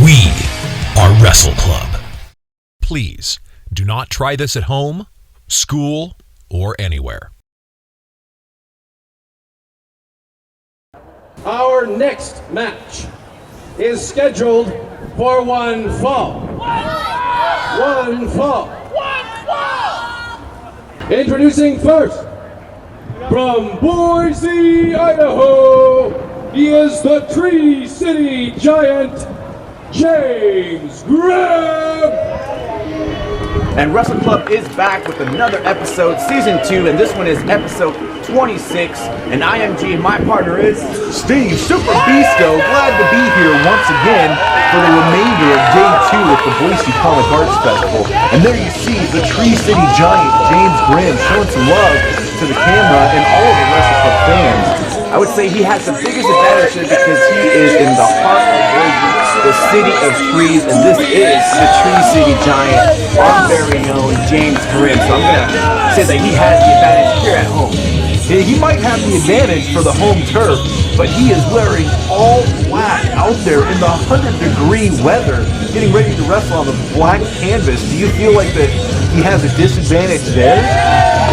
We are Wrestle Club. Please do not try this at home, school, or anywhere. Our next match is scheduled for one fall. One fall. Introducing first, from Boise, Idaho, he is the Tree City Giant, James Grimm! And Wrestle Club is back with another episode, Season 2, and this one is episode 26. And IMG, and my partner is Steve Super Beasto. Glad to be here once again for the remainder of Day 2 at the Boise Comic Arts Festival. And there you see the Tree City Giant, James Grimm, showing some love to the camera and all of the Wrestle Club fans. I would say he has the biggest advantage because he is in the heart of Boise, the city of trees, and this is the Tree City Giant, our very own James Grimm. So I'm going to say that he has the advantage here at home. He might have the advantage for the home turf, but he is wearing all black out there in the 100-degree weather, getting ready to wrestle on the black canvas. Do you feel like that he has a disadvantage there?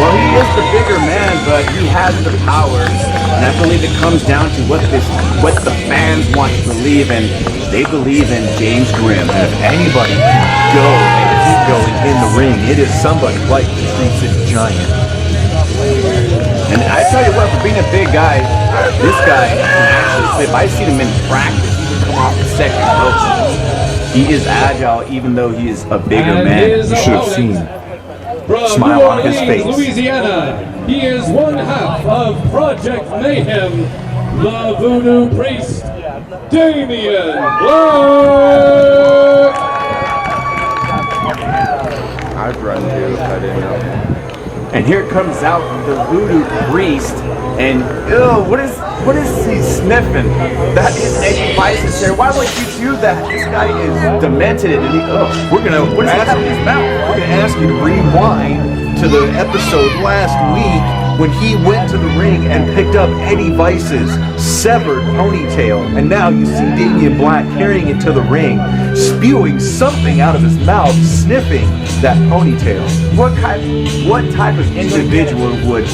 Well, he is the bigger man, but he has the power, and I believe it comes down to what the fans want to believe, and they believe in James Grimm. And if anybody can go and keep going in the ring, it is somebody like the Tree City Giant. And I tell you what, for being a big guy, this guy can actually, if I see him in practice, he can come off the second rope. He is agile, even though he is a bigger man. You should have seen smile on his face. Louisiana, he is one half of Project Mayhem, the Voodoo Priest, Damien Black. I'd run too if I didn't know. And here comes out the Voodoo Priest, and what is he sniffing? That is Eddie Vice's hair. Why would you do that? This guy is demented, and We're gonna ask you to rewind to the episode last week when he went to the ring and picked up Eddie Vice's severed ponytail, and now you see Damien Black carrying it to the ring, spewing something out of his mouth, sniffing that ponytail. What type of individual would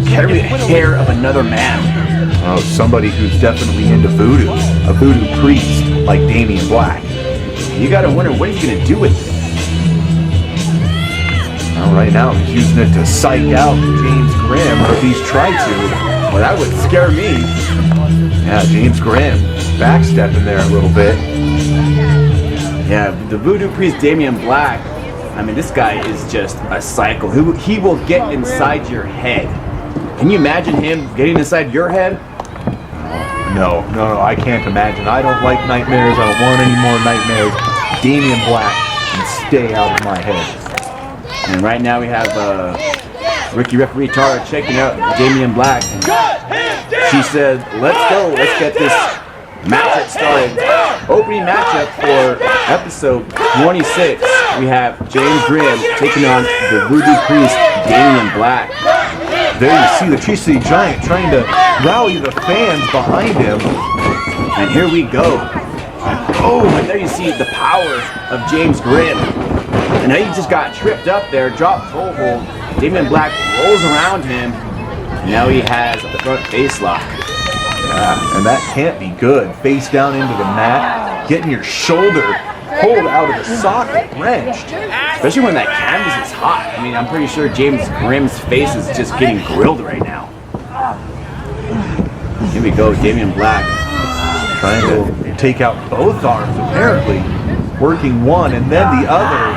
carry the hair of another man? Oh, somebody who's definitely into voodoo, a voodoo priest like Damien Black. You gotta wonder what he's gonna do with it. Well, right now he's using it to psych out James Grimm, or if he's tried to. Well, that would scare me. Yeah, James Grimm backstepping there a little bit. Yeah, the Voodoo Priest Damien Black, I mean, this guy is just a psycho. He will get inside your head. Can you imagine him getting inside your head? No, I can't imagine. I don't like nightmares. I don't want any more nightmares. Damien Black can stay out of my head. And right now we have Ricky Referee Tara checking out Damien Black. And she said, let's go, let's get this matchup started. Opening matchup for episode 26, we have James Grimm taking on the Voodoo Priest Damien Black. There you see the Tree City Giant trying to rally the fans behind him. And here we go. Oh, and there you see the power of James Grimm. And now he just got tripped up there, dropped toe hold. Damien Black rolls around him. And now he has a front face lock. Yeah, and that can't be good. Face down into the mat, getting your shoulder pulled out of the socket, wrenched. Especially when that canvas is hot. I mean, I'm pretty sure James Grimm's face is just getting grilled right now. Here we go, Damien Black. Trying to take out both arms, apparently. Working one and then the other.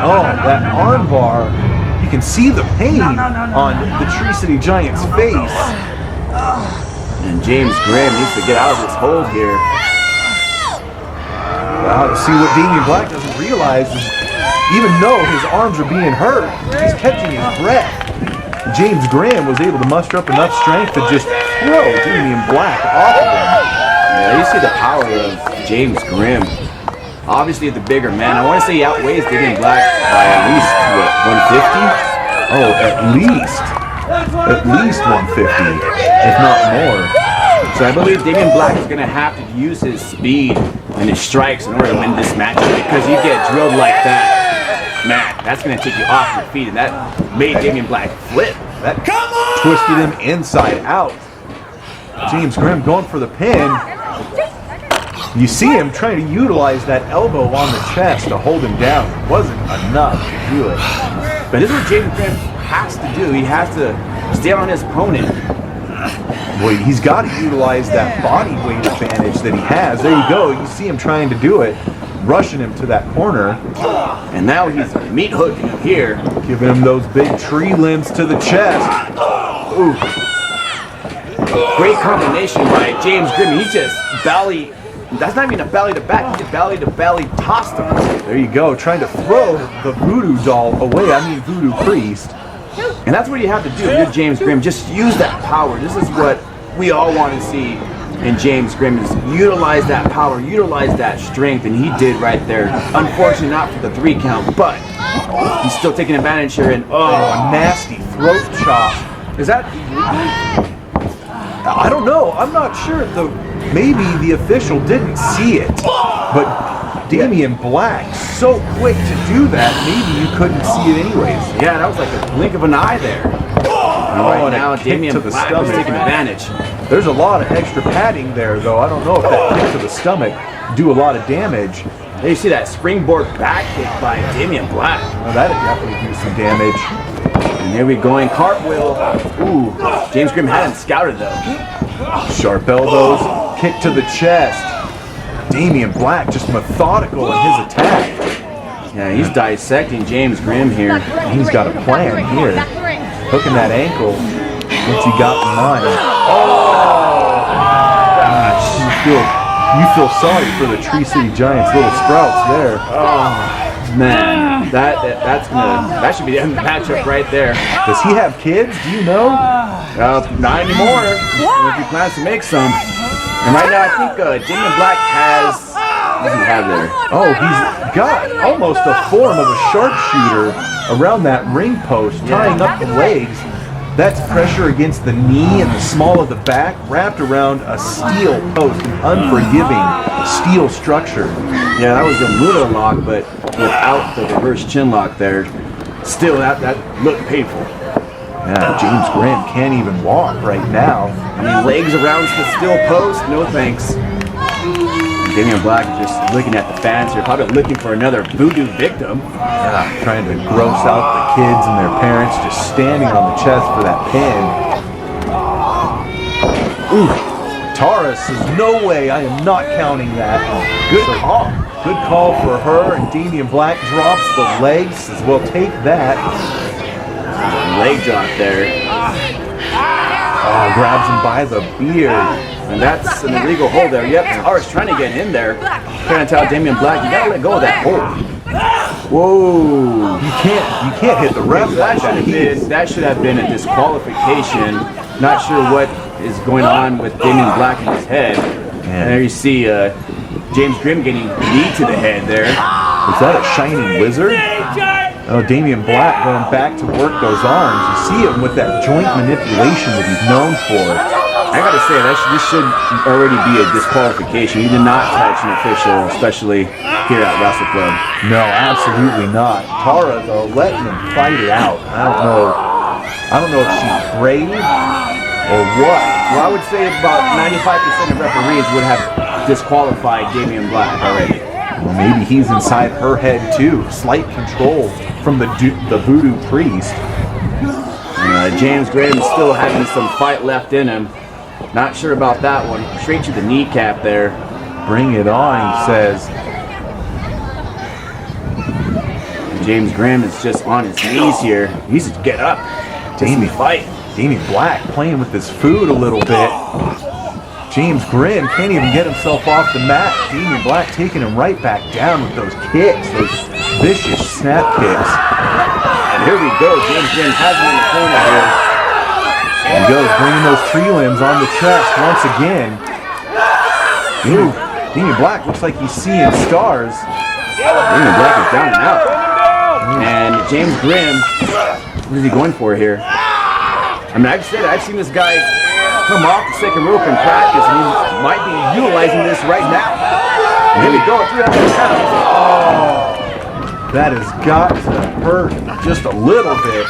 Oh, that arm bar. You can see the pain on the Tree City Giant's face. And James Grimm needs to get out of this hold here. Wow, see what Damien Black doesn't realize is even though his arms are being hurt, he's catching his breath. James Grimm was able to muster up enough strength to just throw Damien Black off of him. Yeah, you see the power of James Grimm. Obviously the bigger man. I want to say he outweighs Damien Black by at least, what, 150? Oh, at least 150, if not more. So I believe Damien Black is going to have to use his speed and his strikes in order to win this matchup, because you get drilled like that, man, that's going to take you off your feet, and that made Damien Black flip. That twisted him inside out. James Grimm going for the pin. You see him trying to utilize that elbow on the chest to hold him down. It wasn't enough to do it. But this is what James Grimm has to do. He has to stay on his opponent. Well, he's got to utilize that body weight advantage that he has. There you go. You see him trying to do it, rushing him to that corner. And now he's meat hooking him here. Giving him those big tree limbs to the chest. Ooh. Great combination by James Grimm. He just belly, that's not even a belly to back, he just belly to belly tossed him. There you go, trying to throw the voodoo doll away, voodoo priest. And that's what you have to do with James Grimm. Just use that power. This is what we all want to see in James Grimm, is utilize that power, utilize that strength, and he did right there. Unfortunately not for the 3 count, but he's still taking advantage here, and a nasty throat chop. Is that? I don't know, I'm not sure. Maybe the official didn't see it, but Damien Black, so quick to do that, maybe you couldn't see it anyways. Yeah, that was like a blink of an eye there. And now Damien Black was taking advantage. There's a lot of extra padding there, though. I don't know if that kick to the stomach do a lot of damage. There you see that springboard back kick by Damien Black. Well, that'd definitely do some damage. And there we go in cartwheel. Ooh, James Grimm had him scouted though. Sharp elbows, kick to the chest. Damien Black just methodical in his attack. Yeah, he's dissecting James Grimm here. He's got a plan here. Hooking that ankle. What's he got in mind? Oh! Gosh, you feel sorry for the Tree City Giants' little sprouts there. Oh, man. That should be the end of the matchup right there. Does he have kids? Do you know? Not anymore. If he plans to make some. And right now, I think Damien Black has. What does he have there? Oh, he's got almost a form of a sharpshooter around that ring post, tying up the legs. That's pressure against the knee and the small of the back, wrapped around a steel post, an unforgiving steel structure. Yeah, that was a Muda lock, but without the reverse chin lock there. Still, that looked painful. Yeah, James Grimm can't even walk right now. I mean, legs around the steel post, no thanks. Damien Black is just looking at the fans here, probably looking for another voodoo victim. Yeah, trying to gross out the kids and their parents, just standing on the chest for that pin. Ooh, Tara says, no way, I am not counting that. Good call. Good call for her, and Damien Black drops the legs, says, well, take that. Leg drop there. Oh, grabs him by the beard. And that's an illegal hold there. Yep, Tara's trying to get in there. Trying to tell Damien Black, you gotta let go of that hold. Whoa! You can't hit the ref. That should have been a disqualification. Not sure what is going on with Damien Black in his head. And there you see James Grimm getting knee to the head there. Is that a shining wizard? Oh, Damien Black going back to work those arms. You see him with that joint manipulation that he's known for. I gotta say, this should already be a disqualification. You did not touch an official, especially here at Wrestle Club. No, absolutely not. Tara, though, letting him fight it out. I don't know if she's brave or what. Well, I would say about 95% of referees would have disqualified Damien Black already. Well, maybe he's inside her head too. Slight control from the voodoo priest. James Grimm still having some fight left in him. Not sure about that one. Straight to the kneecap there. Bring it on, he says. James Grimm is just on his knees here. He needs to get up. Damien fight. Damien Black playing with his food a little bit. James Grimm can't even get himself off the mat. Damien Black taking him right back down with those kicks, those vicious snap kicks. And here we go. James Grimm has him in the corner here. There he goes, bringing those tree limbs on the chest once again. Ooh, Damien Black looks like he's seeing stars. Damien Black is down and out. And James Grimm, what is he going for here? I mean, I've seen this guy come off the second rope in practice, and he might be utilizing this right now. And here we go, 300 pounds. Oh, that has got to hurt just a little bit.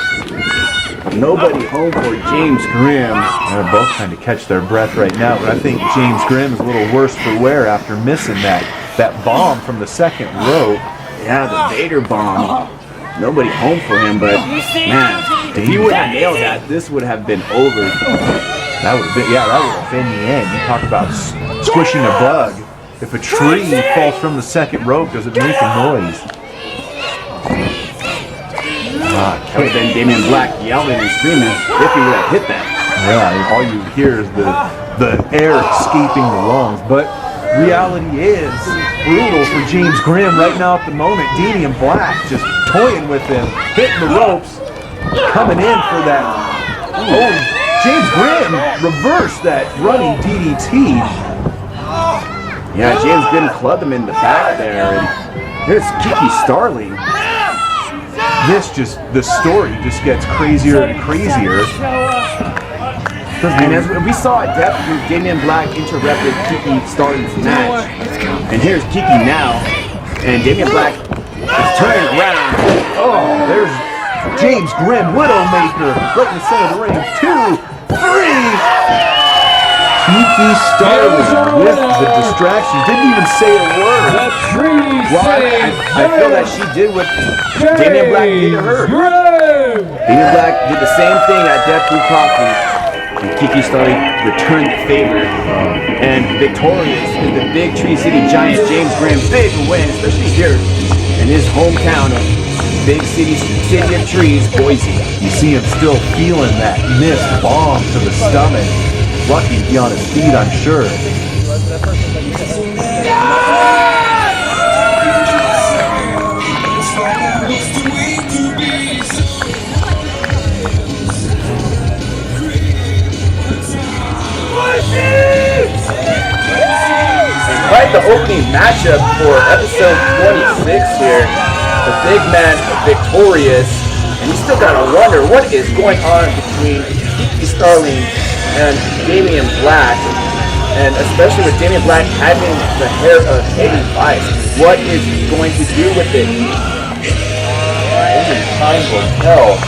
Nobody home for James Grimm. They're both trying to catch their breath right now, but I think James Grimm is a little worse for wear after missing that bomb from the second rope. Yeah, the Vader bomb. Nobody home for him, but man, if he would have nailed that, this would have been over. That would have been the end. You talk about squishing a bug. If a tree falls from the second rope, does it make a noise? That would have been Damien Black yelling and screaming if he would have hit that. Yeah, all you hear is the air escaping the lungs. But reality is brutal for James Grimm right now at the moment. Damien Black just toying with him, hitting the ropes, coming in for that. Oh, James Grimm reversed that running DDT. Yeah, James Grimm clubbed him in the back there, and here's Kiki Starling. The story just gets crazier and crazier. And as we saw at depth, Damien Black interrupted Kiki Starling's match. And here's Kiki now, and Damien Black is turning around. Oh, there's James Grimm, Widowmaker, right in the center of the ring. 2, 3. Kiki Starling with the distraction. Didn't even say a word. Well, I feel that she did what Damien Black did to her. Damien Black did the same thing at Death Brew Coffee. And Kiki Starling returned the favor. And victorious is the Big Tree City Giants, James Grimm. Big win, especially here in his hometown of Big City of Trees, Boise. You see him still feeling that missed bomb to the stomach. Lucky to be on his feet, I'm sure. Quite the opening matchup for episode 26 here. The big man victorious, and you still gotta wonder what is going on between Kiki Starling and Damien Black, and especially with Damien Black having the hair of Eddie Vice. What is he going to do with it? Only time will tell.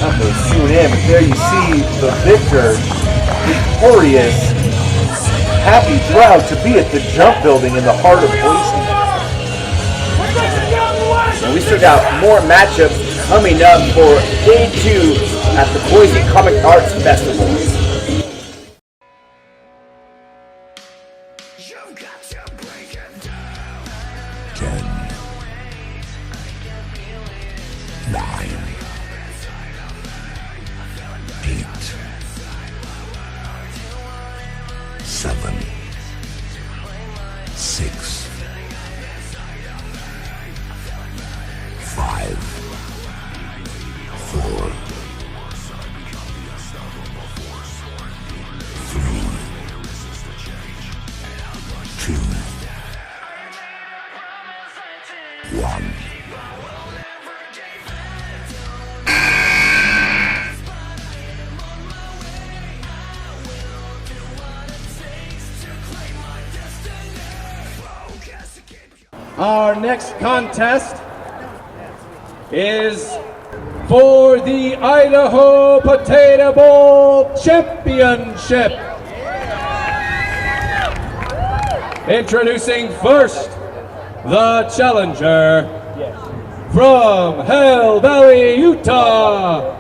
Have to tune in, but there you see the victor, victorious, happy, proud to be at the Jump Building in the heart of Boise. And we still got more matchups coming up for Day 2 at the Boise Comic Arts Festival. Our next contest is for the Idaho Potato Bowl Championship. Introducing first, the challenger, from Hell Valley, Utah,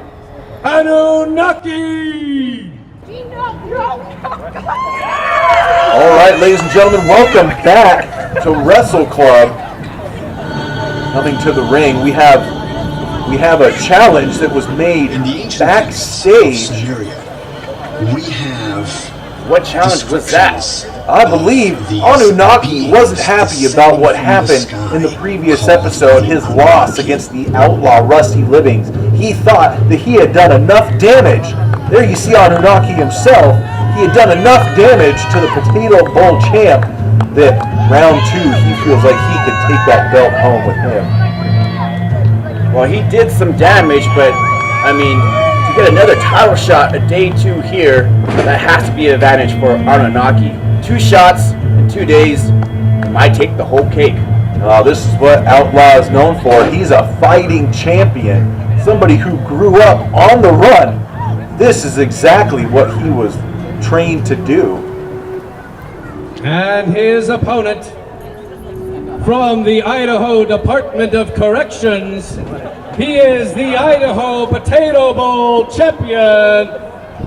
Anunnaki! All right, ladies and gentlemen, welcome back to Wrestle Club. Coming to the ring, we have a challenge that was made backstage. We have. What challenge was that? I believe Anunnaki wasn't happy about what happened in the previous episode, his loss against the Outlaw Rusty Livings. He thought that he had done enough damage. There you see Anunnaki himself. He had done enough damage to the Potato Bowl champ that round 2 he feels like he could take that belt home with him. Well, he did some damage, but I mean, to get another title shot a day 2 here, that has to be an advantage for Anunnaki. 2 shots in 2 days might take the whole cake. This is what Outlaw is known for. He's a fighting champion, somebody who grew up on the run. This is exactly what he was trained to do. And his opponent, from the Idaho Department of Corrections, he is the Idaho Potato Bowl champion,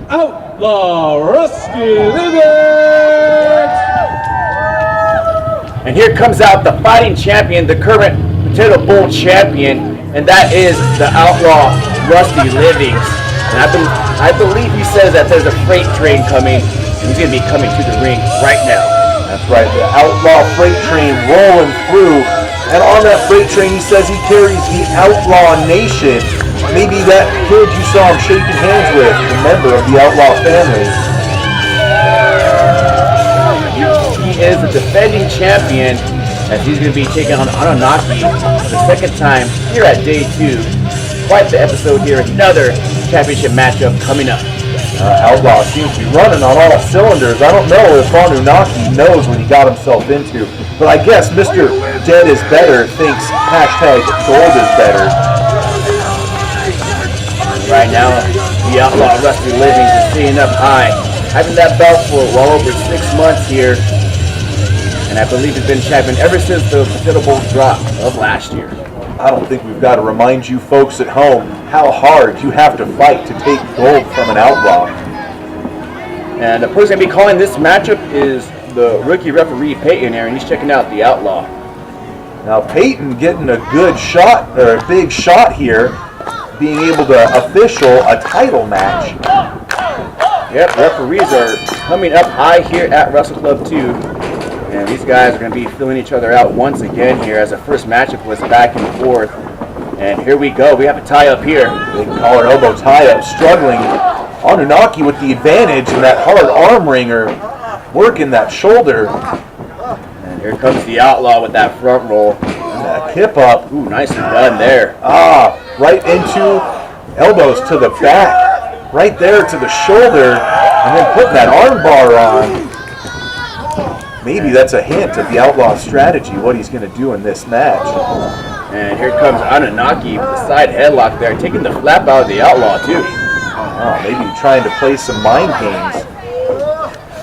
Outlaw Rusty Livings! And here comes out the fighting champion, the current Potato Bowl champion, and that is the Outlaw Rusty Livings. And I believe he says that there's a freight train coming, and he's going to be coming to the ring right now. That's right, the Outlaw freight train rolling through. And on that freight train, he says he carries the Outlaw Nation. Maybe that kid you saw him shaking hands with, a member of the Outlaw family. He is the defending champion, as he's going to be taking on Anunnaki for the second time here at day 2. Quite the episode here, another championship matchup coming up. Outlaw seems to be running on all cylinders. I don't know if Anunnaki knows what he got himself into, but I guess Mr. Dead is Better thinks hashtag gold is better. Right now, the Outlaw Rusty Livings is sitting up high, having that belt for well over 6 months here, and I believe he's been champion ever since the Potato Bowl drop of last year. I don't think we've got to remind you folks at home how hard you have to fight to take gold from an outlaw. And the person going to be calling this matchup is the rookie referee Peyton here, and he's checking out the Outlaw. Now Peyton getting a good shot, or a big shot here, being able to official a title match. Yep, referees are coming up high here at Wrestle Club 2. And these guys are going to be filling each other out once again here, as the first matchup was back and forth. And here we go. We have a tie-up here. Big collar elbow tie-up, struggling. Anunnaki with the advantage in that hard arm wringer, working that shoulder. And here comes the Outlaw with that front roll. And that kip up. Ooh, nicely done there. Right into elbows to the back. Right there to the shoulder. And then putting that arm bar on. Maybe that's a hint of the Outlaw's strategy, what he's going to do in this match. And here comes Anunnaki with the side headlock there, taking the flap out of the Outlaw too. Maybe trying to play some mind games.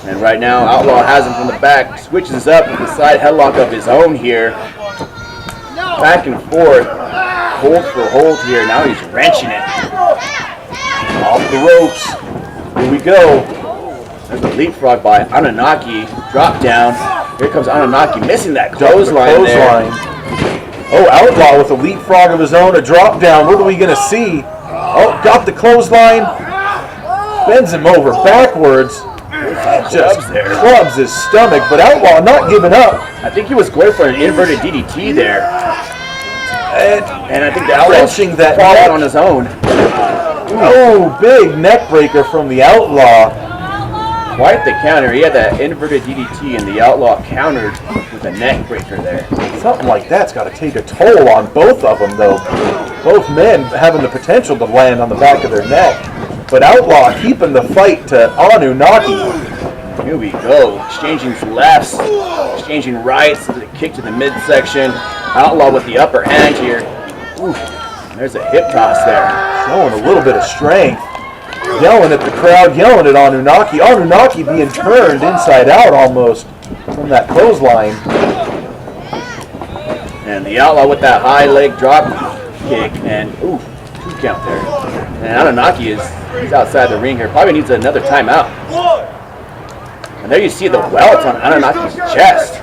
And right now, Outlaw has him from the back, switches up with the side headlock of his own here. Back and forth, hold for hold here. Now he's wrenching it. Off the ropes. Here we go. There's a leapfrog by Anunnaki. Drop down. Here comes Anunnaki missing that clothesline there. Oh, Outlaw with a leapfrog of his own, a drop down. What are we going to see? Oh, got the clothesline. Bends him over backwards. Just clubs his stomach, but Outlaw not giving up. I think he was going for an inverted DDT there. And I think the Outlaw that falling on his own. Oh, big neck breaker from the Outlaw. Quite the counter. He had that inverted DDT, and the Outlaw countered with a neck breaker there. Something like that's got to take a toll on both of them, though. Both men having the potential to land on the back of their neck. But Outlaw keeping the fight to Anunnaki. Here we go. Exchanging lefts, exchanging rights, with a kick to the midsection. Outlaw with the upper hand here. Ooh, there's a hip toss there. Showing a little bit of strength. Yelling at the crowd, yelling at Anunnaki. Anunnaki being turned inside out almost from that clothesline. And the Outlaw with that high leg drop kick, and ooh, 2 count there. And Anunnaki he's outside the ring here. Probably needs another timeout. And there you see the welts on Anunnaki's chest.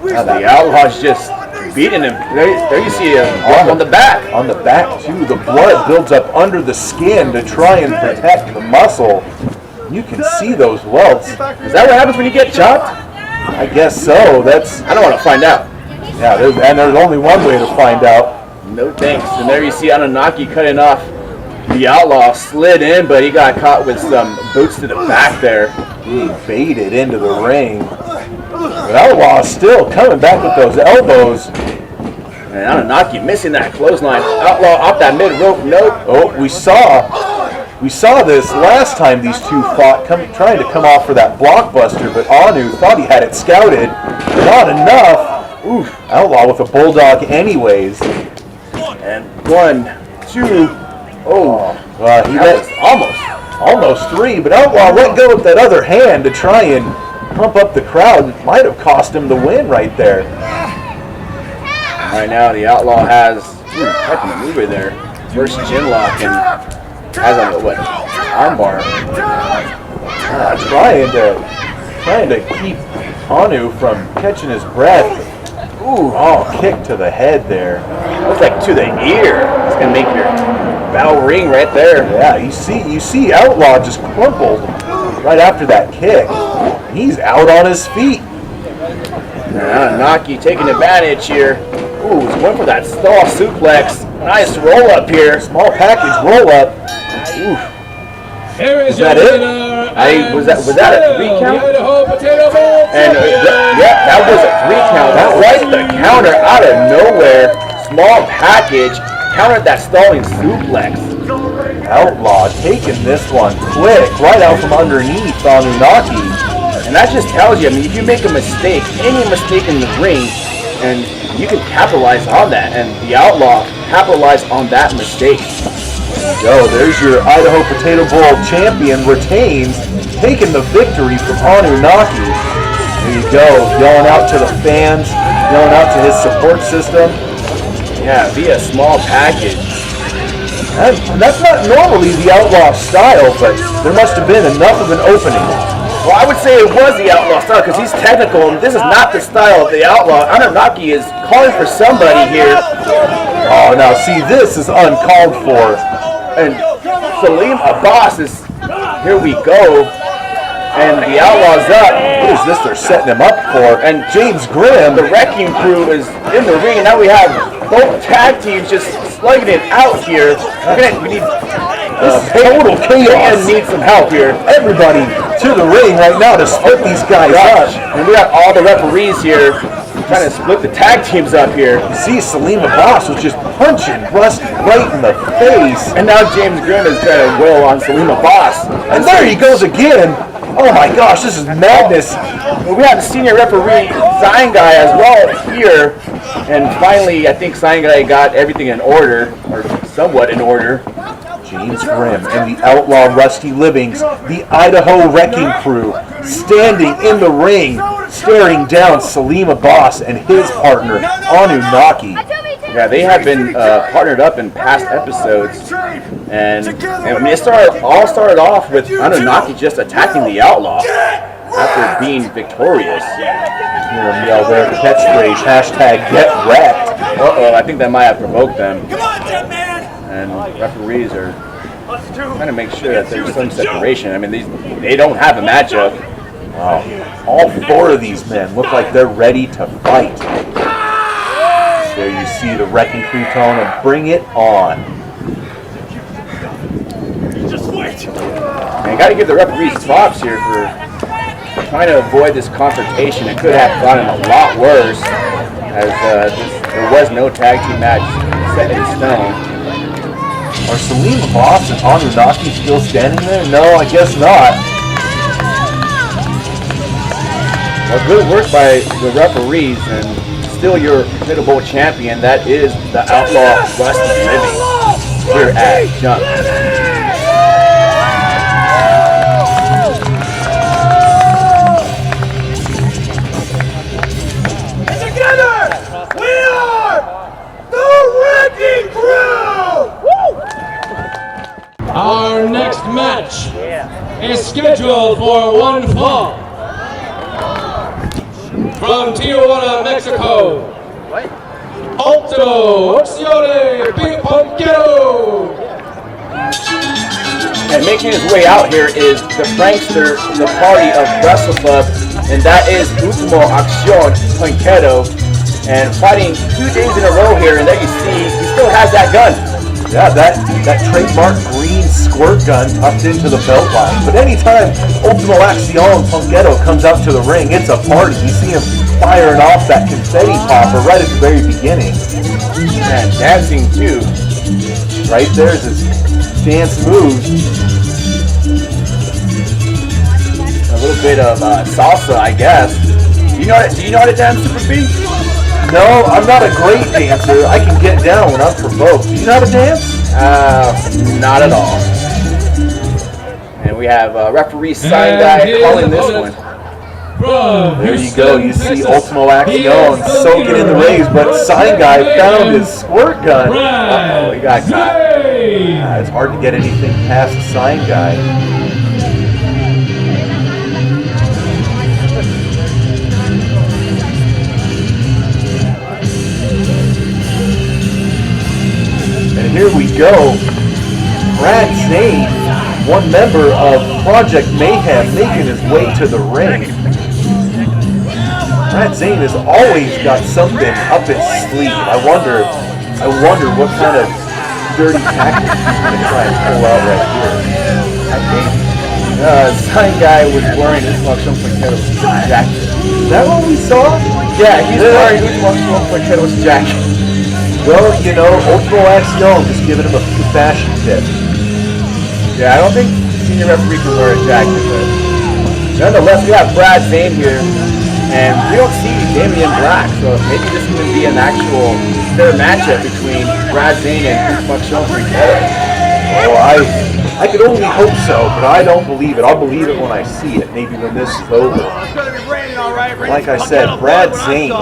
The Outlaw's just beating him. There you see him on the back. On the back too. The blood builds up under the skin to try and protect the muscle. You can see those welts. Is that what happens when you get chopped? I guess so. I don't want to find out. Yeah, there's only one way to find out. No thanks. And there you see Anunnaki cutting off. The Outlaw slid in, but he got caught with some boots to the back there. He baited into the ring. The Outlaw still coming back with those elbows. And Anunnaki missing that clothesline. Outlaw off that mid rope. Nope. Oh, we saw this last time these two fought, trying to come off for that blockbuster, but Anu thought he had it scouted. Not enough. Oof. Outlaw with a bulldog anyways. And 1, 2. Oh, he let almost 3, but Outlaw let go with that other hand to try and pump up the crowd. It might have cost him the win right there. Right now, the Outlaw has type of maneuver there. First chin lock and has a armbar. Trying to keep Anu from catching his breath. Ooh, kick to the head there. Looks like to the ear. It's gonna make your bell ring right there. Yeah, you see Outlaw just crumpled right after that kick. He's out on his feet. Anunnaki taking advantage here. Ooh, he's going for that stall suplex. Nice roll up here. Small package roll up. Ooh. Is that it? Was that a 3 count? And that was a 3 count. That was the counter out of nowhere. Small package countered that stalling suplex. Outlaw taking this one quick, right out from underneath Anunnaki. And that just tells you, I mean, if you make a mistake, any mistake in the ring, and you can capitalize on that. And the Outlaw capitalized on that mistake. There's your Idaho Potato Bowl champion, retains, taking the victory from Anunnaki. There you go, yelling out to the fans, yelling out to his support system. Yeah, via small package. And that's not normally the Outlaw style, but there must have been enough of an opening. Well, I would say it was the Outlaw style because he's technical, and this is not the style of the Outlaw. Anunnaki is calling for somebody here. Oh, now see, this is uncalled for. And Salim Abbas is, here we go. And the Outlaw's up. What is this they're setting him up for? And James Grimm, the Wrecking Crew, is in the ring. And now we have both tag teams just slugging it out here. We need total chaos. And need some help here. Everybody to the ring right now to split these guys up. And we got all the referees here trying to split the tag teams up here. You see Salim Abbas was just punching Rusty right in the face. And now James Grimm is trying to wail on Salim Abbas. And there he goes again. Oh my gosh, this is madness. We have the senior referee, Zane guy, as well here. And finally, I think Zane guy got everything in order, or somewhat in order. James Grimm and the Outlaw Rusty Livings, the Idaho Wrecking Crew, standing in the ring, staring down Salim Abbas and his partner, Anunnaki. Yeah, they have been partnered up in past episodes, and I mean, all started off with Anunnaki just attacking the Outlaw after being victorious. Hear him yell their catchphrase, hashtag get wrecked. Uh-oh, I think that might have provoked them. And referees are trying to make sure that there's some separation. I mean, they don't have a matchup. Wow. All 4 of these men look like they're ready to fight. There you see the Wrecking Crew tone and bring it on. And you got to give the referees props here for trying to avoid this confrontation. It could have gotten a lot worse, as there was no tag team match set in stone. Are Salim Abbas and Anunnaki still standing there? No, I guess not. Well, good work by the referees, and still your Potato Bowl champion. That is the Outlaw Rusty Living here at Jump. Together, we are match is scheduled for one fall. From Tijuana, Mexico, Ultimo, Accion, Big Punketo. And making his way out here is the prankster, the party of Wrestle Club, and that is Ultimo, Accion, Punketo, and fighting 2 days in a row here. And there you see, he still has that gun. Yeah, that trademark green squirt gun tucked into the belt line. But anytime Ultimo, Accion, Punketo comes out to the ring, it's a party. You see him firing off that confetti popper right at the very beginning. And dancing too. Right there's his dance moves. A little bit of salsa, I guess. Do you know how to dance, Super B? No, I'm not a great dancer. I can get down when I'm provoked. Do you know how to dance? Not at all. And we have referee sign guy calling this one. There you go. You see Ultimo Accion soaking in the rays, but sign guy found his squirt gun. Uh-oh, he got caught. It's hard to get anything past the sign guy. And here we go. Brad Zane, one member of Project Mayhem, making his way to the ring. Brad Zane has always got something up his sleeve. I wonder what kind of dirty tactics he's going to try and pull out right here. I think sign guy was wearing his Accion Punketo's jacket. Is that what we saw? Yeah, he's wearing his Accion Punketo's jacket. Well, you know, Ultimo Accion just giving him a fashion tip. Yeah, I don't think senior referee can wear a jacket, but nonetheless, we have Brad Zane here, and we don't see Damien Black, so maybe this is going to be an actual fair matchup between Brad Zane and Accion Punketo. Oh, I could only hope so, but I don't believe it. I'll believe it when I see it, maybe when this is over. Like I said, Brad Zane,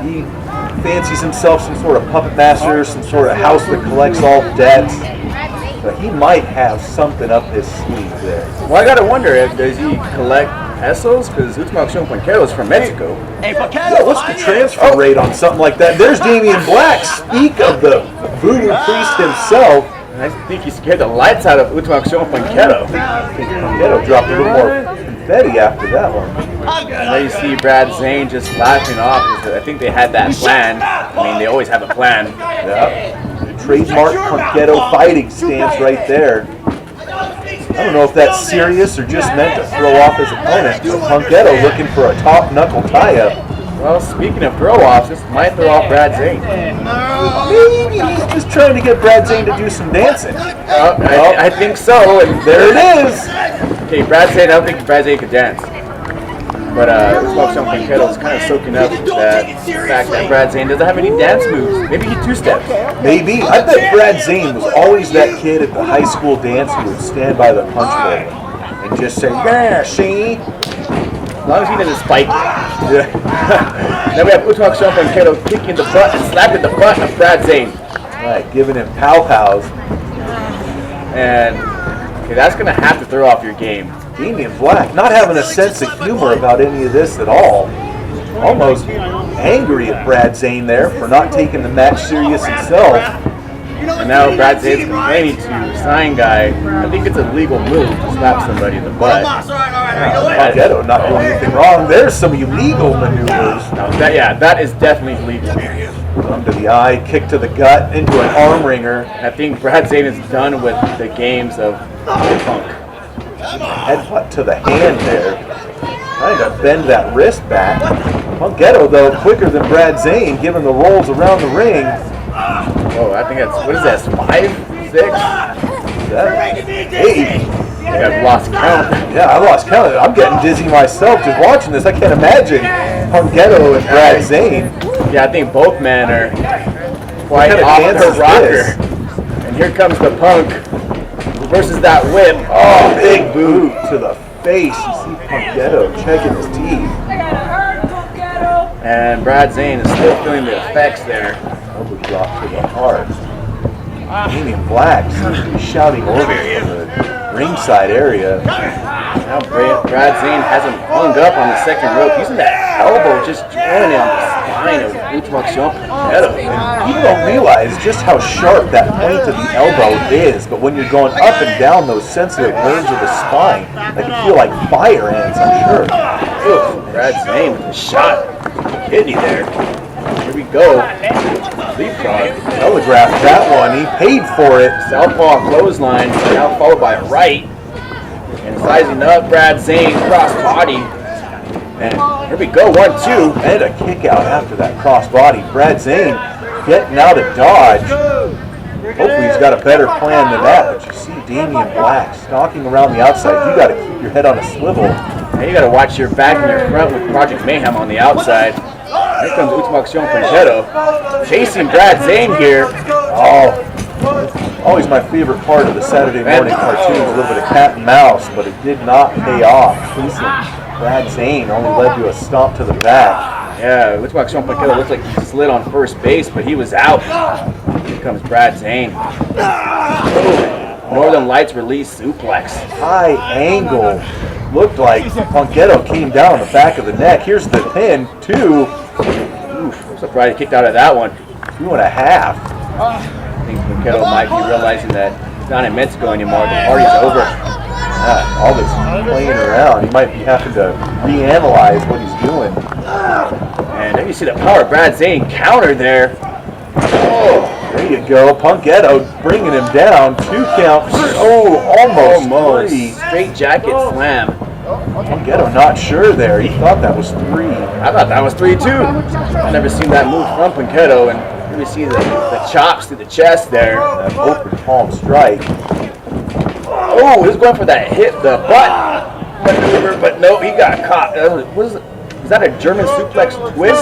he fancies himself some sort of puppet master, some sort of house that collects all debts. But he might have something up his sleeve there. Well, I gotta wonder, does he collect pesos? Because Ultimo Accion Punketo is from Mexico. Yeah, what's the transfer rate on something like that? There's Damien Black. Speak of the voodoo priest himself. I think he scared the lights out of Ultimo Accion Punketo. I think Punketo dropped a little more confetti after that one. And there you see Brad Zane just laughing off. I think they had that plan. I mean, they always have a plan. Yeah. Trademark Punketo fighting stance right there. I don't know if that's serious or just meant to throw off his opponent. But Punketo looking for a top knuckle tie-up. Well, speaking of throw-offs, this might throw off Brad Zane. Maybe he's just trying to get Brad Zane to do some dancing. I think so, and There it is. Okay, Brad Zane, I don't think Brad Zane could dance. But Accion Punketo is kind of soaking up that fact that Brad Zane doesn't have any dance moves. Maybe he two-steps. Maybe. I bet Brad Zane was always that kid at the high school dance who would stand by the punch bowl and just say, yeah, see? As long as he doesn't spike it. Yeah. Then we have Ultimo Accion Punketo kicking the butt and slapping the butt of Brad Zane. Right, giving him pow-pows. And okay, that's going to have to throw off your game. Damien Black not having a sense of humor about any of this at all. Almost angry at Brad Zane there for not taking the match serious himself. And now Brad Zane's complaining to sign guy. I think it's a legal move to slap somebody in the butt. Punketo not doing anything wrong. There's some illegal maneuvers. No, that is definitely legal. Thumb to the eye, kick to the gut, into an arm wringer. I think Brad Zane is done with the games of punk. Headbutt to the hand there. Trying to bend that wrist back. Punketo, though, quicker than Brad Zane, giving the rolls around the ring. Oh, I think that's, what is that, 5, 6? 7, 8. I've lost count. Yeah, I lost count. I'm getting dizzy myself just watching this. I can't imagine Punketo and Brad Zane. Yeah, I think both men are quite What kind of off dance the is rocker. this? And here comes the Punk versus that whip. Oh, big boot to the face. You see Punketo checking his teeth. And Brad Zane is still feeling the effects there. Elbow drop to the heart. Damien Black seems to be shouting orders from the ringside area. Now Brad Zane has him hung up on the second rope, using that elbow, just drilling it on the spine of Ultimo. People don't realize just how sharp that point of the elbow is, but when you're going up and down those sensitive nerves of the spine, they can feel like fire ants, I'm sure. Oof, Brad Zane with a shot kidney there. Here we go. Leapfrog. Telegraphed that one. He paid for it. Southpaw clothesline, now followed by a right. And sizing up Brad Zane, cross body. And here we go, 1-2. And a kick out after that cross body. Brad Zane getting out of dodge. Hopefully he's got a better plan than that. But you see Damien Black stalking around the outside. You got to keep your head on a swivel. And you got to watch your back and your front with Project Mayhem on the outside. Here comes Ultimo Punketo, chasing Brad Zane here. Oh, always my favorite part of the Saturday morning cartoons, a little bit of cat and mouse, but it did not pay off. Brad Zane only led to a stomp to the back. Yeah, Ultimo Punketo looked like he slid on first base, but he was out. Here comes Brad Zane. Northern Lights release suplex. High angle. Looked like Punketo came down on the back of the neck. Here's the pin, 2. Oof, I'm surprised he kicked out of that one. 2.5. I think Punketo might be realizing that he's not in Mexico anymore. The party's over. All this playing around. He might be having to reanalyze what he's doing. And there you see the power of Brad Zane counter there. Oh, there you go. Punketo bringing him down. 2 count. Oh, almost 3. Straight jacket slam. Punketo not sure there. He thought that was 3. I thought that was 3 too. I've never seen that move from Punketo, and here we see the chops through the chest there. That open palm strike. Oh, he was going for that hit, the butt maneuver, but no, he got caught. Was that a German suplex twist?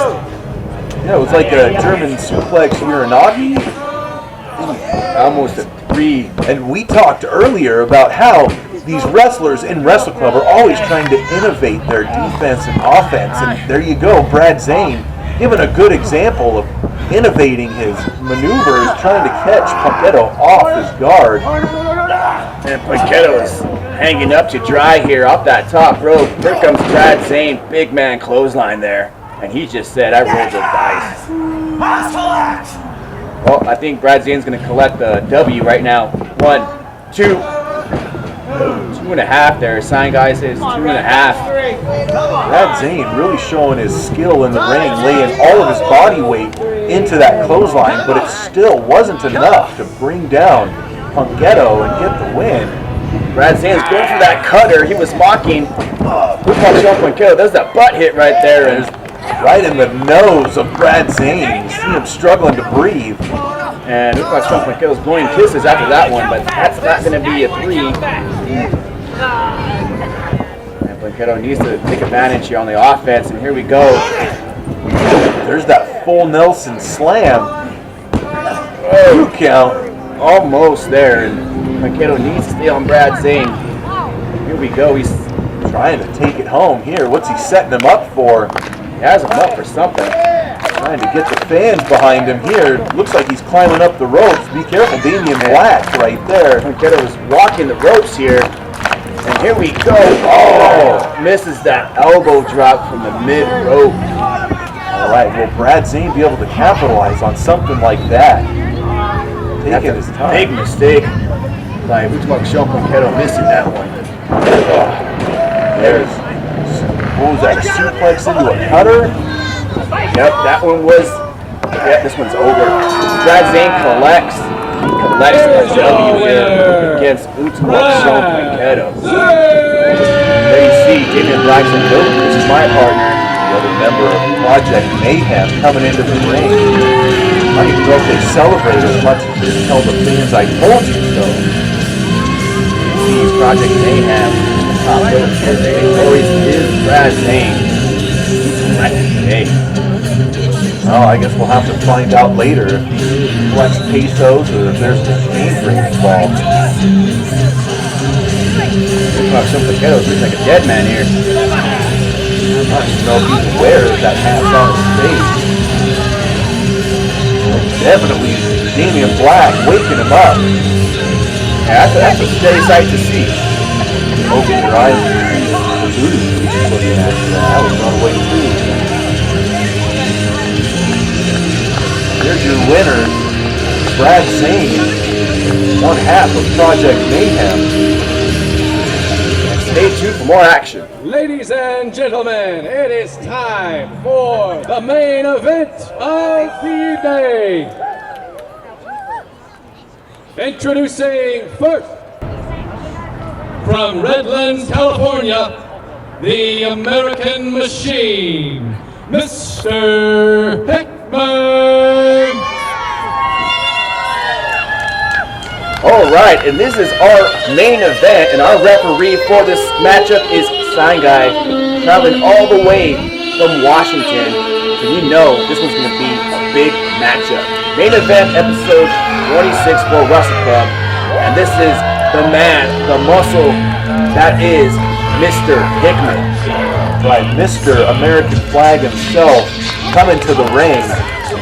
Yeah, it was like a German suplex Uranagi. Almost a 3. And we talked earlier about how these wrestlers in Wrestle Club are always trying to innovate their defense and offense. And there you go, Brad Zane giving a good example of innovating his maneuvers, trying to catch Punketo off his guard. And Punketo is hanging up to dry here off that top rope. Here comes Brad Zane, big man clothesline there. And he just said, I rolled the dice. Well, I think Brad Zane's going to collect the W right now. 1, 2, 2.5 there. Sign guy says 2.5. Brad Zane really showing his skill in the ring, laying all of his body weight into that clothesline, but it still wasn't enough to bring down Punketo and get the win. Brad Zane's going for that cutter. He was mocking Punketo. There's that butt hit right there. And right in the nose of Brad Zane. You see him struggling to breathe. And looks like Punketo's blowing kisses after that one, but that's not going to be a 3. And Punketo needs to take advantage here on the offense, and here we go. There's that full Nelson slam. 2 count. Almost there, and Punketo needs to stay on Brad Zane. Here we go. He's trying to take it home here. What's he setting him up for? He has him up for something. Trying to get the fans behind him here. Looks like he's climbing up the ropes. Be careful, Damien Black right there. Punketo is walking the ropes here. And here we go. Oh, misses that elbow drop from the mid-rope. All right, will Brad Zane be able to capitalize on something like that? Taking his time. Big mistake by Punketo missing that one. There's, what was that, a suplex into a cutter? Yep, that one was, this one's over. Brad Zane collects the W against Ultimo Punketo. There you see Damien Black's and this is my partner. The other member of Project Mayhem coming into the ring. I don't even know if they celebrate as much as they tell the fans I told you so. These Project Mayhem, top always is Brad Zane. Oh, I guess we'll have to find out later if he collects pesos or if there's an exchange rate involved. Punketo looks like a dead man here. I don't even know if he's aware that that hat's on his face. Definitely Damien Black waking him up. Yeah, that's a scary sight to see. Open your eyes and the voodoo you just looking at. That was on the way through. Here's your winner, Brad Zane, one half of Project Mayhem. And stay tuned for more action. Ladies and gentlemen, it is time for the main event of the evening. Introducing first, from Redlands, California, the American Machine, Mr. Hickman. All right, and this is our main event, and our referee for this matchup is Sign Guy, traveling all the way from Washington. So you know this one's going to be a big matchup. Main event, episode 26 for Wrestle Club, and this is the man, the muscle, that is Mr. Hickman. Right, Mr. American Flag himself coming to the ring.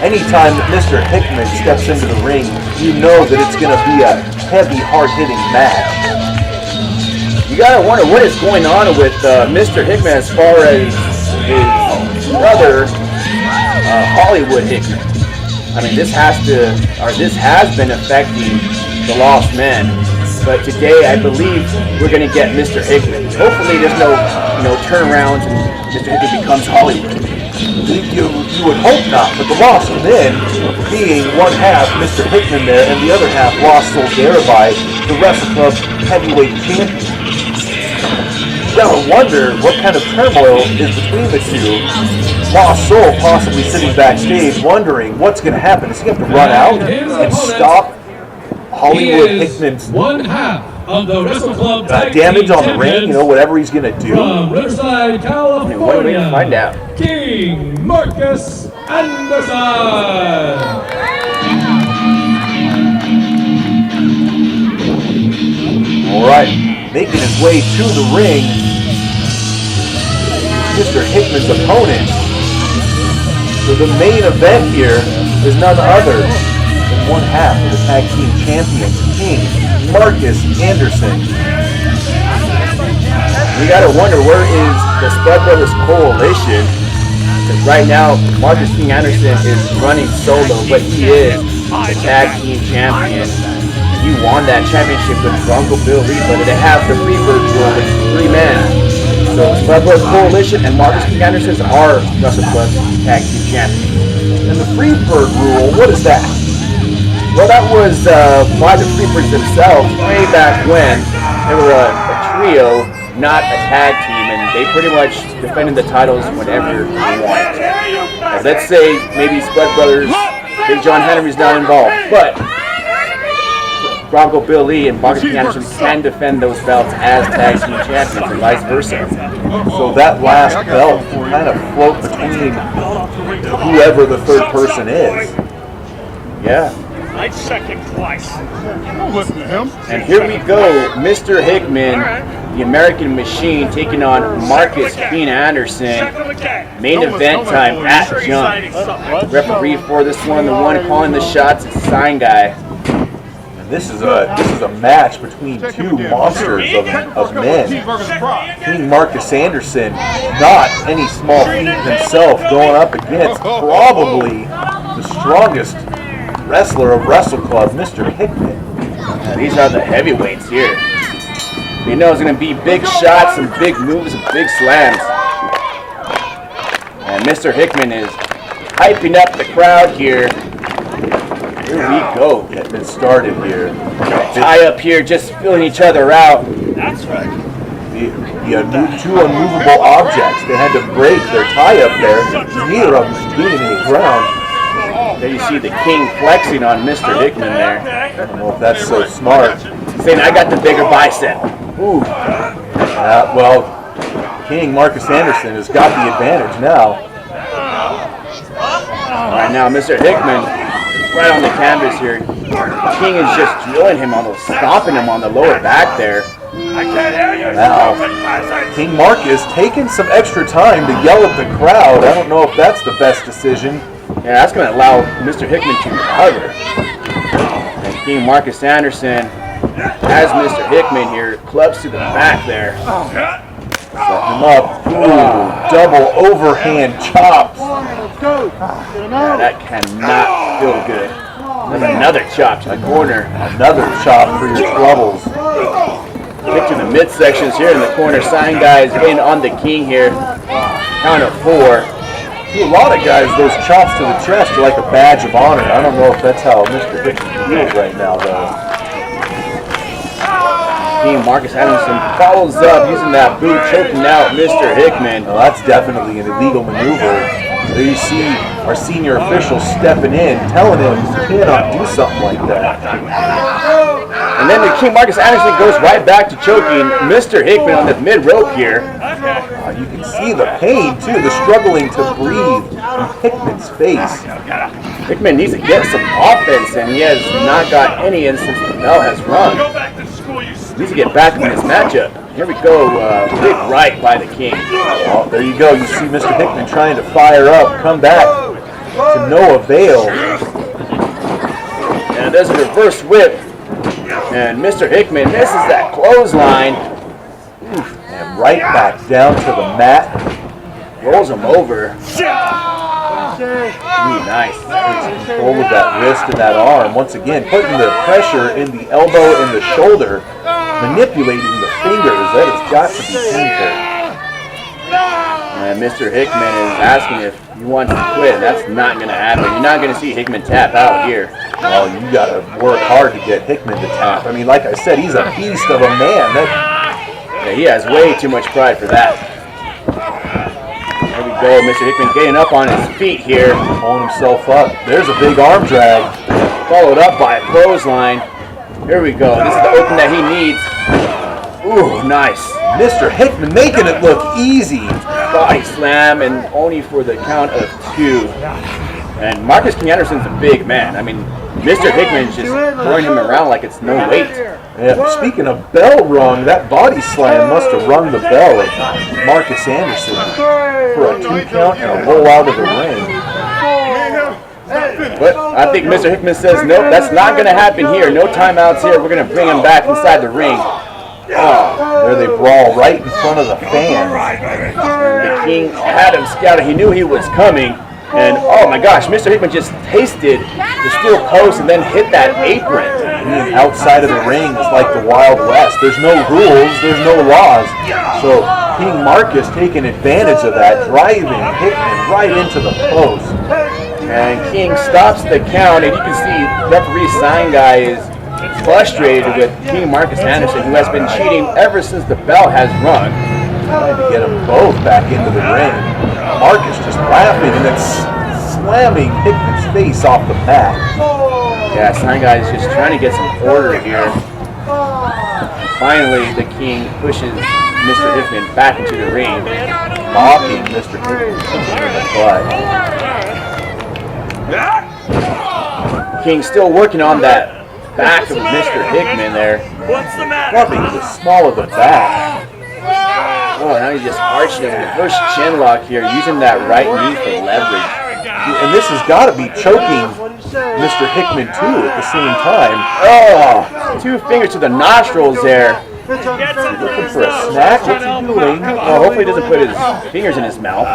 Anytime that Mr. Hickman steps into the ring, you know that it's going to be a heavy, hard-hitting match. You gotta wonder what is going on with Mr. Hickman as far as his brother, Hollywood Hickman. I mean, this has been affecting the Lost Men. But today, I believe we're going to get Mr. Hickman. Hopefully, there's no turnarounds and Mr. Hickman becomes Hollywood. You would hope not, but the Lost Men, being one half Mr. Hickman there and the other half Lost Soul thereby the Wrestle Club heavyweight champion. You gotta wonder what kind of turmoil is between the two. Lost Soul possibly sitting backstage wondering what's going to happen. Does he have to run out and stop Hollywood Hickman's one half of the Wrestle Club damage on the ring, whatever he's going to do? From Riverside, California, What are we going to find out? King Marcus Anderson. All right, making his way to the ring, Mr. Hickman's opponent for the main event here is none other than one half of the tag team champions, King Marcus Anderson. We gotta wonder, where is the Spud Brothers Coalition? Because right now, Marcus King Anderson is running solo, but he is the tag team champion. He won that championship with Bronco Bill Lee, but they have the Freebird rule with 3 men. So Spud Brothers Coalition and Marcus King Anderson are Wrestle Club tag team champions. And the Freebird rule, what is that? Well, that was by the Freebirds themselves way back when. They were a trio, not a tag team, and they pretty much defended the titles whenever they wanted to. Let's say maybe Spud Brothers, Big John Henry's not involved, but Bronco Bill Lee and Marcus King Anderson can defend those belts as tag team champions and vice versa. So that last belt will kind of float between whoever the third person is. Yeah. I'd second twice. Don't listen to him. And here we go, Mr. Hickman, the American Machine, taking on Marcus King Anderson. Main event time at Accion. Referee for this one, the one calling the shots is Sign Guy. And this is a match between two monsters of men. King Marcus Anderson, not any small feat himself, going up against probably the strongest wrestler of Wrestle Club, Mr. Hickman. Now, these are the heavyweights here. You know it's going to be big shots, some big moves, and big slams. And Mr. Hickman is hyping up the crowd here. Here we go. Getting it started here. Tie up here, just filling each other out. That's right. The two unmovable objects. They had to break their tie up there. Neither of them is gaining any ground. There you see the king flexing on Mr. Hickman there. I don't know if that's so smart. Saying, I got the bigger bicep. Ooh. Well, King Marcus Anderson has got the advantage now. Right now, Mr. Hickman, right on the canvas here. King is just drilling him on those, stomping him on the lower back there. I can't hear you. Now, King Marcus taking some extra time to yell at the crowd. I don't know if that's the best decision. Yeah, that's going to allow Mr. Hickman to recover. And King Marcus Anderson as Mr. Hickman here clubs to the back there. Setting him up. Ooh, double overhand chops. Yeah, that cannot feel good. There's another chop to the corner. Another chop for your troubles. Kick to the midsections here in the corner. Sign guys in on the king here. Count of 4. To a lot of guys, those chops to the chest are like a badge of honor. I don't know if that's how Mr. Hickman feels right now, though. King Marcus Anderson follows up using that boot, choking out Mr. Hickman. Well, that's definitely an illegal maneuver. There you see our senior official stepping in, telling him he cannot do something like that. And then the King Marcus Anderson goes right back to choking Mr. Hickman on the mid rope here. You can see the pain, too, the struggling to breathe in Hickman's face. Hickman needs to get some offense, and he has not got any since the bell has rung. Needs to get back in this matchup. Here we go, big right by the King. Oh, there you go. You see Mr. Hickman trying to fire up, come back to no avail. And there's a reverse whip. And Mr. Hickman misses that clothesline. And right back down to the mat. Rolls him over. Ooh, nice. Takes control of that wrist and that arm. Once again, putting the pressure in the elbow and the shoulder, manipulating the fingers. That has got to be painful. And Mr. Hickman is asking if he wants to quit. That's not going to happen. You're not going to see Hickman tap out here. Oh, you got to work hard to get Hickman to tap. I mean, like I said, he's a beast of a man. Yeah, he has way too much pride for that. There we go, Mr. Hickman getting up on his feet here. Pulling himself up. There's a big arm drag. Followed up by a clothesline. Here we go. This is the open that he needs. Ooh, nice. Mr. Hickman making it look easy. Body slam, and only for the count of 2. And Marcus King Anderson's a big man. I mean, Mr. Hickman's just throwing him around like it's no weight. Yeah, speaking of bell rung, that body slam must have rung the bell at Marcus Anderson for a 2 count and a roll out of the ring. But I think Mr. Hickman says, nope, that's not going to happen here. No timeouts here. We're going to bring him back inside the ring. Oh, there they brawl right in front of the fans. The King had him scouted. He knew he was coming. And oh my gosh, Mr. Hickman just tasted the steel post and then hit that apron. Being outside of the ring is like the Wild West. There's no rules, there's no laws. So King Marcus taking advantage of that, driving Hickman right into the post. And King stops the count, and you can see referee sign guy is frustrated with King Marcus Anderson, who has been cheating ever since the bell has rung. Trying to get them both back into the ring. Marcus just laughing and then slamming Hickman's face off the mat. Yeah, sign guy is just trying to get some order here. Finally, the King pushes Mr. Hickman back into the ring, Mocking Mr. Hickman in the butt. King still working on that back of Mr. Hickman there. Rubbing the small of the back. Oh, now he's just arching him. Reverse chin lock here, using that right knee for leverage. And this has got to be choking Mr. Hickman too at the same time. Oh, 2 fingers to the nostrils there. Looking for a snack? What's he doing? Well, hopefully he doesn't put his fingers in his mouth.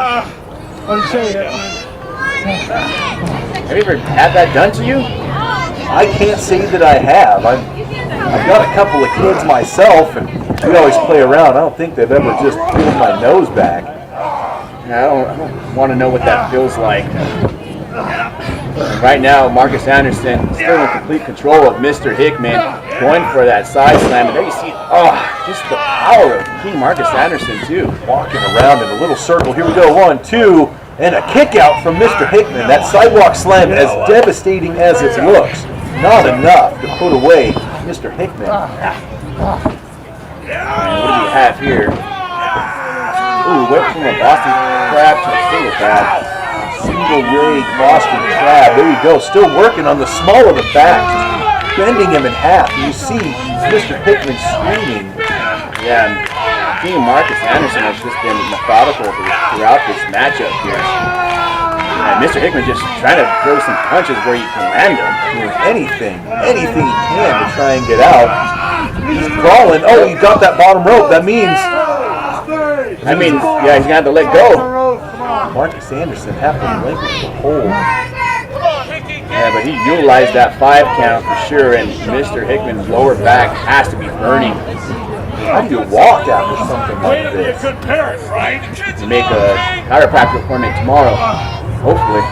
Have you ever had that done to you? I can't say that I have. I've got a couple of kids myself, and we always play around. I don't think they've ever just pulled my nose back. I don't want to know what that feels like. Right now, Marcus Anderson still in complete control of Mr. Hickman, going for that side slam. And there you see, just the power of King Marcus Anderson too. Walking around in a little circle. Here we go. 1, 2, and a kick out from Mr. Hickman. That sidewalk slam, as devastating as it looks, not enough to put away Mr. Hickman. And what do we have here? Ooh, went from a Boston Crab to a single crab. Single leg Boston Crab. There you go. Still working on the small of the back. Just bending him in half. You see Mr. Hickman screaming. Yeah, and King Marcus Anderson has just been methodical throughout this matchup here. And Mr. Hickman just trying to throw some punches where he can land them. Doing anything he can to try and get out. He's crawling. Oh, he got that bottom rope. That means... yeah, he's going to have to let go. Marcus Anderson have to relinquish the hold. Yeah, but he utilized that 5 count for sure, and Mr. Hickman's lower back has to be burning. How do you walk after something like this? To make a chiropractic appointment tomorrow, hopefully.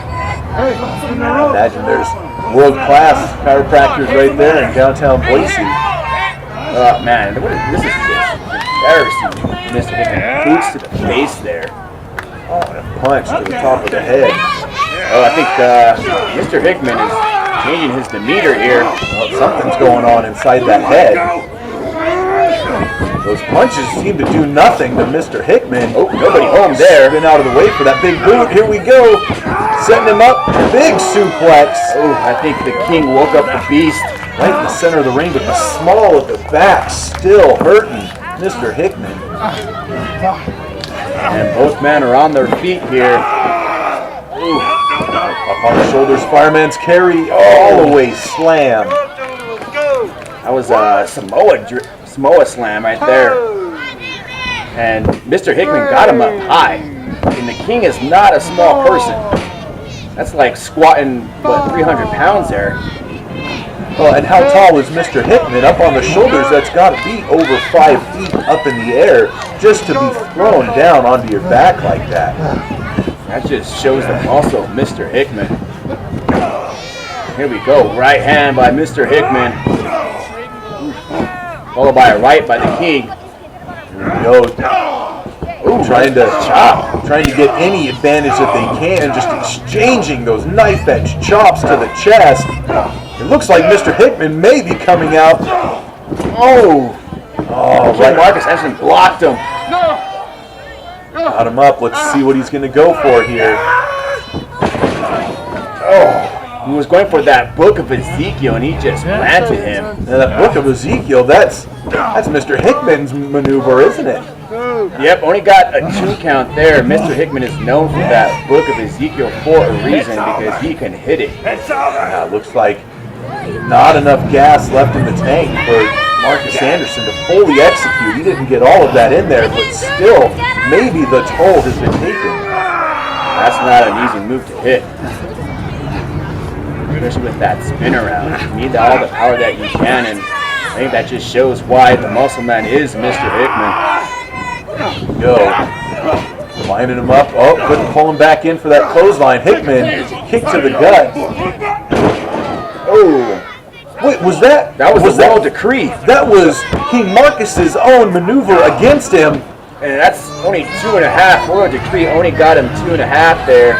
I imagine there's world-class chiropractors right there in downtown Boise. Oh man, this is just embarrassing. Mr. Hickman boots to the face there. Oh, and a punch to the top of the head. Oh, I think Mr. Hickman is changing his demeanor here. Well, something's going on inside that head. Those punches seem to do nothing to Mr. Hickman. Oh, nobody home there. Been out of the way for that big boot. Here we go. Setting him up. Big suplex. Oh, I think the king woke up the beast. Right in the center of the ring, but the small of the back still hurting Mr. Hickman. And both men are on their feet here. Ooh. Up on the shoulders, fireman's carry. All the way slam. That was a Samoa slam right there. And Mr. Hickman got him up high. And the king is not a small person. That's like squatting, 300 pounds there. Well, and how tall is Mr. Hickman? Up on the shoulders, that's got to be over 5 feet up in the air just to be thrown down onto your back like that. That just shows the muscle of Mr. Hickman. Here we go. Right hand by Mr. Hickman. Followed by a right by the king. Here we go. Ooh, trying to get any advantage that they can, just exchanging those knife-edge chops to the chest. It looks like Mr. Hickman may be coming out. Oh, Right. Marcus Anderson blocked him. Got him up. Let's see what he's going to go for here. Oh, he was going for that book of Ezekiel, and he just planted him. Now that book of Ezekiel, that's Mr. Hickman's maneuver, isn't it? Yep, only got a 2 count there. Mr. Hickman is known for that book of Ezekiel for a reason, because he can hit it. Looks like not enough gas left in the tank for Marcus Anderson to fully execute. He didn't get all of that in there, but still, maybe the toll has been taken. That's not an easy move to hit. Especially with that spin around. You need all the power that you can, and I think that just shows why the muscle man is Mr. Hickman. Go. Lining him up. Oh, couldn't pull him back in for that clothesline. Hickman, kick to the gut. Oh. Wait, was that? That was the royal decree. That was King Marcus's own maneuver against him. And that's only 2.5. Royal decree only got him 2.5 there.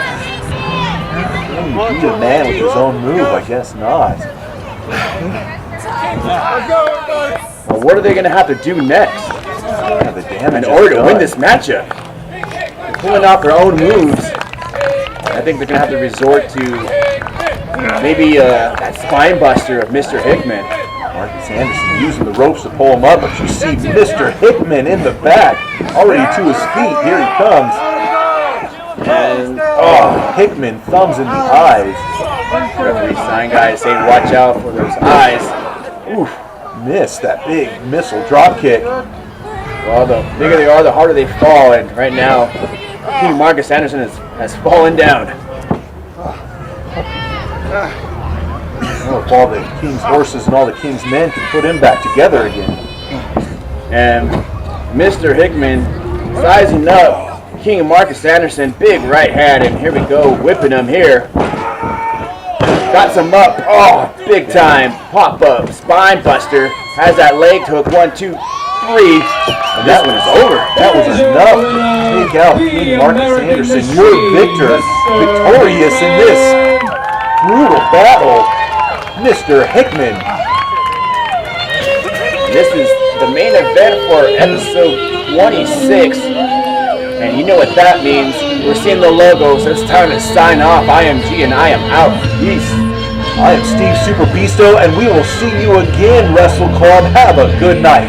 Beat a man with his own move? I guess not. Well, what are they going to have to do next in order to win this matchup? They're pulling out their own moves. I think they're going to have to resort to maybe that spine buster of Mr. Hickman. Marcus Anderson using the ropes to pull him up, but you see Mr. Hickman in the back, already to his feet. Here he comes. And Hickman, thumbs in the eyes. Referee sign guys say watch out for those eyes. Oof, missed that big missile drop kick. Well, the bigger they are, the harder they fall, and right now, King Marcus Anderson has fallen down. Well, if all the King's horses and all the King's men can put him back together again. And Mr. Hickman sizing up King Marcus Anderson, big right hand, and here we go, whipping him here. Got some up, big time, pop up, spine buster, has that leg hook, 1, 2, 3, and this one is over. That was enough to take out King Marcus Anderson. You're victorious in this brutal battle, Mr. Hickman. This is the main event for episode 26. And you know what that means. We're seeing the logo, so it's time to sign off. I am G and I am out. Peace. I am Steve Super Beasto, and we will see you again, Wrestle Club. Have a good night.